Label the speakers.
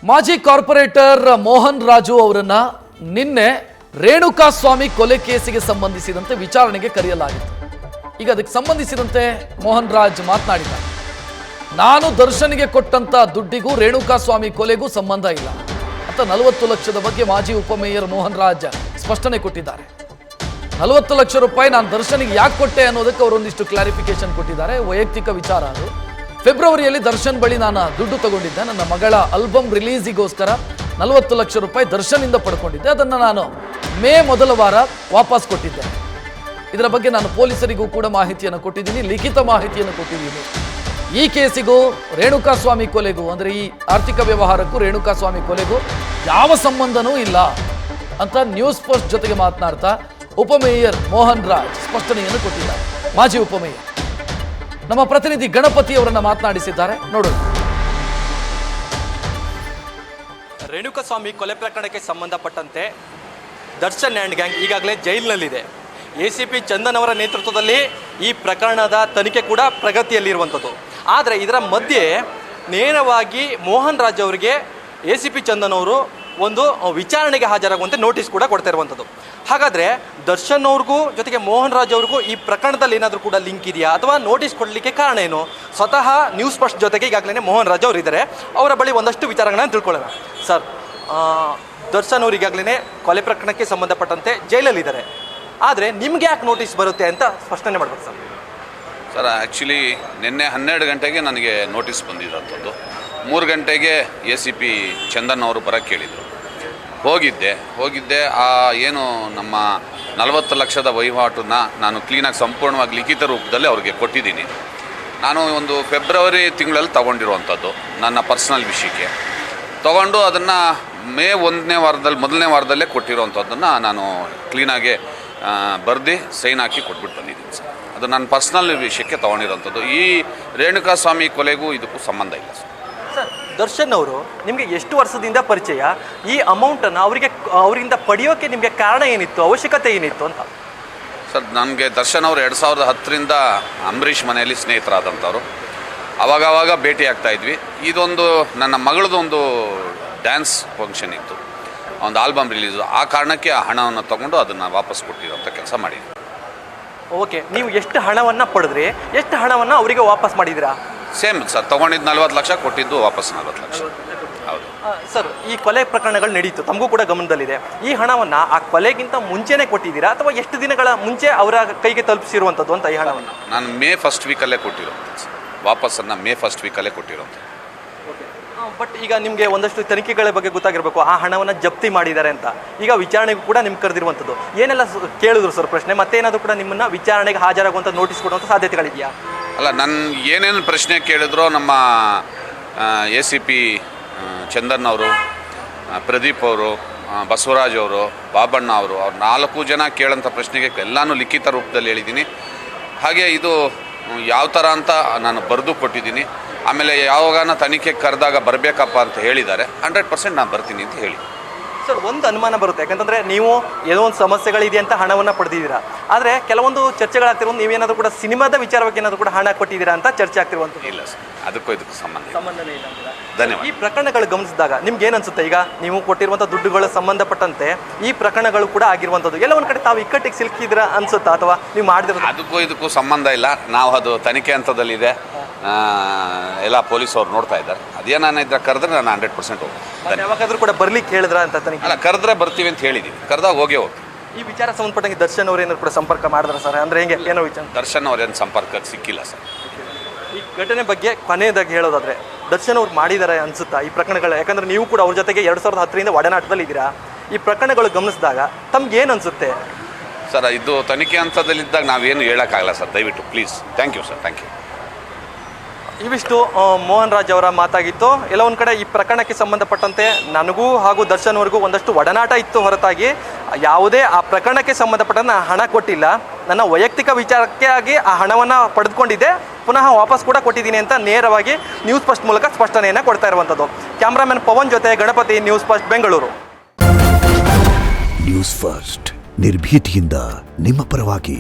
Speaker 1: ಮಾಜಿ ಕಾರ್ಪೊರೇಟರ್ ಮೋಹನ್ ರಾಜು ಅವರನ್ನ ನಿನ್ನೆ ರೇಣುಕಾಸ್ವಾಮಿ ಕೊಲೆ ಕೇಸಿಗೆ ಸಂಬಂಧಿಸಿದಂತೆ ವಿಚಾರಣೆಗೆ ಕರೆಯಲಾಗಿತ್ತು. ಈಗ ಅದಕ್ಕೆ ಸಂಬಂಧಿಸಿದಂತೆ ಮೋಹನ್ ರಾಜ್ ಮಾತನಾಡಿದ್ದಾರೆ. ನಾನು ದರ್ಶನ್ಗೆ ಕೊಟ್ಟಂತ ದುಡ್ಡಿಗೂ ರೇಣುಕಾಸ್ವಾಮಿ ಕೊಲೆಗೂ ಸಂಬಂಧ ಇಲ್ಲ ಅಂತ 40 ಲಕ್ಷದ ಬಗ್ಗೆ ಮಾಜಿ ಉಪಮೇಯರ್ ಮೋಹನ್ ರಾಜ್ ಸ್ಪಷ್ಟನೆ ಕೊಟ್ಟಿದ್ದಾರೆ. 40 ಲಕ್ಷ ರೂಪಾಯಿ ನಾನು ದರ್ಶನ್ಗೆ ಯಾಕೆ ಕೊಟ್ಟೆ ಅನ್ನೋದಕ್ಕೆ ಅವರೊಂದಿಷ್ಟು ಕ್ಲಾರಿಫಿಕೇಶನ್ ಕೊಟ್ಟಿದ್ದಾರೆ. ವೈಯಕ್ತಿಕ ವಿಚಾರ ಅದು. ಫೆಬ್ರವರಿಯಲ್ಲಿ ದರ್ಶನ್ ಬಳಿ ನಾನು ದುಡ್ಡು ತಗೊಂಡಿದ್ದೆ. ನನ್ನ ಮಗಳ ಆಲ್ಬಮ್ ರಿಲೀಸಿಗೋಸ್ಕರ 40 ಲಕ್ಷ ರೂಪಾಯಿ ದರ್ಶನ್ನಿಂದ ಪಡ್ಕೊಂಡಿದ್ದೆ. ಅದನ್ನು ನಾನು ಮೇ ಮೊದಲ ವಾರ ವಾಪಸ್ ಕೊಟ್ಟಿದ್ದೆ. ಇದರ ಬಗ್ಗೆ ನಾನು ಪೊಲೀಸರಿಗೂ ಕೂಡ ಮಾಹಿತಿಯನ್ನು ಕೊಟ್ಟಿದ್ದೀನಿ, ಲಿಖಿತ ಮಾಹಿತಿಯನ್ನು ಕೊಟ್ಟಿದ್ದೀನಿ. ಈ ಕೇಸಿಗೂ ರೇಣುಕಾಸ್ವಾಮಿ ಕೊಲೆಗೂ, ಅಂದರೆ ಈ ಆರ್ಥಿಕ ವ್ಯವಹಾರಕ್ಕೂ ರೇಣುಕಾಸ್ವಾಮಿ ಕೊಲೆಗೂ ಯಾವ ಸಂಬಂಧನೂ ಇಲ್ಲ ಅಂತ ನ್ಯೂಸ್ ಫಸ್ಟ್ ಜೊತೆಗೆ ಮಾತನಾಡ್ತಾ ಉಪಮೇಯರ್ ಮೋಹನ್ ರಾಜ್ ಸ್ಪಷ್ಟನೆಯನ್ನು ಕೊಟ್ಟಿದ್ದಾರೆ. ಮಾಜಿ ಉಪಮೇಯರ್ ನಮ್ಮ ಪ್ರತಿನಿಧಿ ಗಣಪತಿ ಅವರನ್ನ ಮಾತನಾಡಿಸಿದ್ದಾರೆ, ನೋಡೋಣ.
Speaker 2: ರೇಣುಕಾಸ್ವಾಮಿ ಕೊಲೆ ಪ್ರಕರಣಕ್ಕೆ ಸಂಬಂಧಪಟ್ಟಂತೆ ದರ್ಶನ್ ಆ್ಯಂಡ್ ಗ್ಯಾಂಗ್ ಈಗಾಗಲೇ ಜೈಲಿನಲ್ಲಿದೆ. ACP ಚಂದನ್ ಅವರ ನೇತೃತ್ವದಲ್ಲಿ ಈ ಪ್ರಕರಣದ ತನಿಖೆ ಕೂಡ ಪ್ರಗತಿಯಲ್ಲಿರುವಂಥದ್ದು. ಆದರೆ ಇದರ ಮಧ್ಯೆ ನೇರವಾಗಿ ಮೋಹನ್ ರಾಜ್ ಅವರಿಗೆ ACP ಚಂದನ್ ಅವರು ಒಂದು ವಿಚಾರಣೆಗೆ ಹಾಜರಾಗುವಂತೆ ನೋಟಿಸ್ ಕೂಡ ಕೊಡ್ತಾ ಇರುವಂಥದ್ದು. ಹಾಗಾದರೆ ದರ್ಶನ್ ಅವ್ರಿಗೂ ಜೊತೆಗೆ ಮೋಹನ್ ರಾಜ್ ಅವ್ರಿಗೂ ಈ ಪ್ರಕರಣದಲ್ಲಿ ಏನಾದರೂ ಕೂಡ ಲಿಂಕ್ ಇದೆಯಾ ಅಥವಾ ನೋಟಿಸ್ ಕೊಡಲಿಕ್ಕೆ ಕಾರಣ ಏನು? ಸ್ವತಃ ನ್ಯೂಸ್ ಫಸ್ಟ್ ಜೊತೆಗೆ ಈಗಾಗಲೇ ಮೋಹನ್ ರಾಜ್ ಅವರು ಇದ್ದಾರೆ. ಅವರ ಬಳಿ ಒಂದಷ್ಟು ವಿಚಾರಗಳನ್ನ ತಿಳ್ಕೊಳ್ಳೋಣ. ಸರ್, ದರ್ಶನ್ ಅವರು ಈಗಾಗಲೇ ಕೊಲೆ ಪ್ರಕರಣಕ್ಕೆ ಸಂಬಂಧಪಟ್ಟಂತೆ ಜೈಲಲ್ಲಿದ್ದಾರೆ. ಆದರೆ ನಿಮ್ಗೆ ಯಾಕೆ ನೋಟಿಸ್ ಬರುತ್ತೆ ಅಂತ ಸ್ಪಷ್ಟನೆ ಮಾಡ್ಬೇಕು ಸರ್.
Speaker 3: ಸರ್, ಆ್ಯಕ್ಚುಲಿ ನಿನ್ನೆ 12 ಗಂಟೆಗೆ ನನಗೆ ನೋಟಿಸ್ ಬಂದಿರೋಂಥದ್ದು. 3 ಗಂಟೆಗೆ ACP ಚಂದನ್ ಅವರು ಬರೋಕ್ಕೆ ಕೇಳಿದರು. ಹೋಗಿದ್ದೆ ಏನು ನಮ್ಮ 40 ಲಕ್ಷದ ವಹಿವಾಟನ್ನು ನಾನು ಕ್ಲೀನಾಗಿ ಸಂಪೂರ್ಣವಾಗಿ ಲಿಖಿತ ರೂಪದಲ್ಲಿ ಅವ್ರಿಗೆ ಕೊಟ್ಟಿದ್ದೀನಿ. ನಾನು ಒಂದು ಫೆಬ್ರವರಿ ತಿಂಗಳಲ್ಲಿ ತೊಗೊಂಡಿರುವಂಥದ್ದು ನನ್ನ ಪರ್ಸ್ನಲ್ ವಿಷಯಕ್ಕೆ ತೊಗೊಂಡು ಅದನ್ನು ಮೇ 1ನೇ ವಾರದಲ್ಲಿ ಮೊದಲನೇ ವಾರದಲ್ಲೇ ಕೊಟ್ಟಿರೋವಂಥದ್ದನ್ನು ನಾನು ಕ್ಲೀನಾಗಿ ಬರೆದು ಸೈನ್ ಹಾಕಿ ಕೊಟ್ಬಿಟ್ಟು ಬಂದಿದ್ದೀನಿ ಸರ್. ಅದು ನನ್ನ ಪರ್ಸ್ನಲ್ ವಿಷಯಕ್ಕೆ ತೊಗೊಂಡಿರೋಂಥದ್ದು. ಈ ರೇಣುಕಾಸ್ವಾಮಿ ಕೊಲೆಗೂ ಇದಕ್ಕೂ ಸಂಬಂಧ ಇಲ್ಲ ಸರ್.
Speaker 2: ಸರ್, ದರ್ಶನ್ ಅವರು ನಿಮಗೆ ಎಷ್ಟು ವರ್ಷದಿಂದ ಪರಿಚಯ? ಈ ಅಮೌಂಟನ್ನು ಅವರಿಂದ ಪಡೆಯೋಕ್ಕೆ ನಿಮಗೆ ಕಾರಣ ಏನಿತ್ತು, ಅವಶ್ಯಕತೆ ಏನಿತ್ತು ಅಂತ?
Speaker 3: ಸರ್, ನನಗೆ ದರ್ಶನ್ ಅವರು 2010ರಿಂದ ಅಂಬರೀಷ್ ಮನೆಯಲ್ಲಿ ಸ್ನೇಹಿತರಾದಂಥವ್ರು. ಆವಾಗವಾಗ ಭೇಟಿ ಆಗ್ತಾಯಿದ್ವಿ. ಇದೊಂದು ನನ್ನ ಮಗಳದೊಂದು ಡ್ಯಾನ್ಸ್ ಫಂಕ್ಷನ್ ಇತ್ತು, ಒಂದು ಆಲ್ಬಮ್ ರಿಲೀಸು. ಆ ಕಾರಣಕ್ಕೆ ಆ ಹಣವನ್ನು ತೊಗೊಂಡು ಅದನ್ನು ವಾಪಸ್ ಕೊಟ್ಟಿರೋಂಥ ಕೆಲಸ ಮಾಡಿದ್ವಿ.
Speaker 2: ಓಕೆ, ನೀವು ಎಷ್ಟು ಹಣವನ್ನು ಪಡೆದ್ರಿ, ಎಷ್ಟು ಹಣವನ್ನು ಅವರಿಗೆ ವಾಪಸ್ ಮಾಡಿದ್ದೀರಾ?
Speaker 3: ಸೇಮ್ ಸರ್, ತೊಗೊಂಡಿದ್ದು 40 ಲಕ್ಷ, ಕೊಟ್ಟಿದ್ದು ವಾಪಸ್ 40 ಲಕ್ಷ. ಹೌದು
Speaker 2: ಸರ್. ಈ ಕೊಲೆ ಪ್ರಕರಣಗಳು ನಡೀತು, ತಮಗೂ ಕೂಡ ಗಮನದಲ್ಲಿದೆ. ಈ ಹಣವನ್ನು ಆ ಕೊಲೆಗಿಂತ ಮುಂಚೆನೇ ಕೊಟ್ಟಿದ್ದೀರಾ ಅಥವಾ ಎಷ್ಟು ದಿನಗಳ ಮುಂಚೆ ಅವರ ಕೈಗೆ ತಲುಪಿಸಿರುವಂಥದ್ದು ಅಂತ ಈ ಹಣವನ್ನು?
Speaker 3: ನಾನು ಮೇ ಫಸ್ಟ್ ವೀಕಲ್ಲೇ ಕೊಟ್ಟಿರೋಂಥದ್ದು ಸರ್. ವಾಪಸ್ಸನ್ನು ಮೇ ಫಸ್ಟ್ ವೀಕಲ್ಲೇ ಕೊಟ್ಟಿರೋಂಥದ್ದು.
Speaker 2: ಬಟ್ ಈಗ ನಿಮಗೆ ಒಂದಷ್ಟು ತನಿಖೆಗಳ ಬಗ್ಗೆ ಗೊತ್ತಾಗಿರಬೇಕು, ಆ ಹಣವನ್ನು ಜಪ್ತಿ ಮಾಡಿದ್ದಾರೆ ಅಂತ. ಈಗ ವಿಚಾರಣೆಗೂ ಕೂಡ ನಿಮ್ಗೆ ಕರೆದಿರುವಂಥದ್ದು. ಏನೆಲ್ಲ ಕೇಳಿದ್ರು ಸರ್ ಪ್ರಶ್ನೆ? ಮತ್ತೇನಾದರೂ ಕೂಡ ನಿಮ್ಮನ್ನು ವಿಚಾರಣೆಗೆ ಹಾಜರಾಗುವಂಥ ನೋಟಿಸ್ ಕೊಡುವಂಥ ಸಾಧ್ಯತೆಗಳಿದೆಯಾ?
Speaker 3: ಅಲ್ಲ, ನನ್ನ ಏನೇನು ಪ್ರಶ್ನೆ ಕೇಳಿದ್ರೋ ನಮ್ಮ ACP ಚಂದನ್ ಅವರು, ಪ್ರದೀಪ್ ಅವರು, ಬಸವರಾಜ್ ಅವರು, ಬಾಬಣ್ಣ ಅವರು, ಅವ್ರು 4 ಜನ ಕೇಳೋಂಥ ಪ್ರಶ್ನೆಗೆ ಎಲ್ಲನೂ ಲಿಖಿತ ರೂಪದಲ್ಲಿ ಹೇಳಿದ್ದೀನಿ. ಹಾಗೆ ಇದು ಯಾವ ಥರ ಅಂತ ನಾನು ಬರೆದು ಕೊಟ್ಟಿದ್ದೀನಿ. ಆಮೇಲೆ ಯಾವಾಗ ತನಿಖೆ ಕರೆದಾಗ ಬರಬೇಕಪ್ಪ ಅಂತ ಹೇಳಿದ್ದಾರೆ. 100% ನಾನು ಬರ್ತೀನಿ ಅಂತ ಹೇಳಿ.
Speaker 2: ಸರ್, ಒಂದು ಅನುಮಾನ ಬರುತ್ತೆ. ಯಾಕಂತಂದರೆ ನೀವು ಏನೋ ಒಂದು ಸಮಸ್ಯೆಗಳಿದೆ ಅಂತ ಹಣವನ್ನು ಪಡೆದಿದ್ದೀರಾ. ಆದರೆ ಕೆಲವೊಂದು ಚರ್ಚೆಗಳಾಗ್ತಿರೋದು ನೀವೇನಾದರೂ ಕೂಡ ಸಿನಿಮಾದ ವಿಚಾರವಾಗಿ ಏನಾದರೂ ಕೂಡ ಹಣ ಕೊಟ್ಟಿದ್ದೀರಾ ಅಂತ ಚರ್ಚೆ ಆಗ್ತಿರುವಂಥದ್ದು.
Speaker 3: ಇಲ್ಲ ಸರ್, ಅದಕ್ಕೂ ಇದಕ್ಕೂ ಸಂಬಂಧನೇ ಇಲ್ಲ.
Speaker 2: ಧನ್ಯವಾದ. ಈ ಪ್ರಕರಣಗಳು ಗಮನಿಸಿದಾಗ ನಿಮ್ಗೆ ಏನು ಅನಿಸುತ್ತೆ? ಈಗ ನೀವು ಕೊಟ್ಟಿರುವಂಥ ದುಡ್ಡುಗಳು ಸಂಬಂಧಪಟ್ಟಂತೆ ಈ ಪ್ರಕರಣಗಳು ಕೂಡ ಆಗಿರುವಂಥದ್ದು. ಎಲ್ಲ ಒಂದು ಕಡೆ ತಾವು ಇಕ್ಕಟ್ಟಿಗೆ ಸಿಲುಕಿದ್ದೀರಾ ಅನಿಸುತ್ತಾ ಅಥವಾ ನೀವು ಮಾಡಿದಿರೋ?
Speaker 3: ಅದಕ್ಕೂ ಇದಕ್ಕೂ ಸಂಬಂಧ ಇಲ್ಲ. ನಾವು ಅದು ತನಿಖೆ ಹಂತದಲ್ಲಿದೆ. ಎಲ್ಲ ಪೊಲೀಸವ್ರು ನೋಡ್ತಾ ಇದ್ದಾರೆ. ಅದೇನಾನ ಇದ್ರೆ ಕರೆದ್ರೆ ನಾನು 100% ಹೋಗ್ತೀನಿ.
Speaker 2: ಯಾವಾಗಾದ್ರೂ ಕೂಡ ಬರ್ಲಿಕ್ಕೆ ಹೇಳಿದ್ರ ಅಂತ ತನಿಖೆ?
Speaker 3: ಅಲ್ಲ, ಕರೆದ್ರೆ ಬರ್ತೀವಿ ಅಂತ ಹೇಳಿದ್ದೀವಿ. ಕರೆದಾಗ ಹೋಗಿ.
Speaker 2: ಈ ವಿಚಾರ ಸಂಬಂಧಪಟ್ಟಂಗೆ ದರ್ಶನ್ ಅವ್ರು ಏನಾದ್ರು ಕೂಡ ಸಂಪರ್ಕ ಮಾಡಿದ್ರ ಸರ್? ಅಂದರೆ ಹೆಂಗೆ, ಏನೋ ವಿಚಾರ?
Speaker 3: ದರ್ಶನ್ ಅವ್ರೇನು ಸಂಪರ್ಕಕ್ಕೆ ಸಿಕ್ಕಿಲ್ಲ ಸರ್.
Speaker 2: ಈ ಘಟನೆ ಬಗ್ಗೆ ಕೊನೆಯದಾಗಿ ಹೇಳೋದಾದ್ರೆ ದರ್ಶನ್ ಅವ್ರು ಮಾಡಿದ್ದಾರೆ ಅನ್ಸುತ್ತಾ ಈ ಪ್ರಕರಣಗಳು? ಯಾಕಂದ್ರೆ ನೀವು ಕೂಡ ಅವ್ರ ಜೊತೆಗೆ 2010ರಿಂದ ಒಡನಾಟದಲ್ಲಿ ಇದ್ದೀರಾ. ಈ ಪ್ರಕರಣಗಳು ಗಮನಿಸಿದಾಗ ತಮ್ಗೆ ಏನು ಅನ್ಸುತ್ತೆ
Speaker 3: ಸರ್? ಇದು ತನಿಖೆ ಹಂತದಲ್ಲಿದ್ದಾಗ ನಾವೇನು ಹೇಳೋಕ್ಕಾಗಲ್ಲ ಸರ್. ದಯವಿಟ್ಟು please. Thank you sir. Thank you.
Speaker 2: ಇವಿಷ್ಟು ಮೋಹನ್ ರಾಜ್ ಅವರ ಮಾತಾಗಿತ್ತು. ಎಲ್ಲ ಒಂದು ಕಡೆ ಈ ಪ್ರಕರಣಕ್ಕೆ ಸಂಬಂಧಪಟ್ಟಂತೆ ನನಗೂ ಹಾಗೂ ದರ್ಶನ್ ಅವ್ರಿಗೂ ಒಂದಷ್ಟು ಒಡನಾಟ ಇತ್ತು ಹೊರತಾಗಿ ಯಾವುದೇ ಆ ಪ್ರಕರಣಕ್ಕೆ ಸಂಬಂಧಪಟ್ಟಂತೆ ಹಣ ಕೊಟ್ಟಿಲ್ಲ. ನನ್ನ ವೈಯಕ್ತಿಕ ವಿಚಾರಕ್ಕೆ ಆಗಿ ಆ ಹಣವನ್ನು ಪಡೆದುಕೊಂಡಿದ್ದೆ, ಪುನಃ ವಾಪಸ್ ಕೂಡ ಕೊಟ್ಟಿದ್ದೀನಿ ಅಂತ ನೇರವಾಗಿ ನ್ಯೂಸ್ ಫಸ್ಟ್ ಮೂಲಕ ಸ್ಪಷ್ಟನೆಯನ್ನು ಕೊಡ್ತಾ ಇರುವಂಥದ್ದು. ಕ್ಯಾಮ್ರಾಮನ್ ಪವನ್ ಜೊತೆ Ganapati, news first, Bengaluru.
Speaker 4: News first, ನಿರ್ಭೀತಿಯಿಂದ ನಿಮ್ಮ ಪರವಾಗಿ.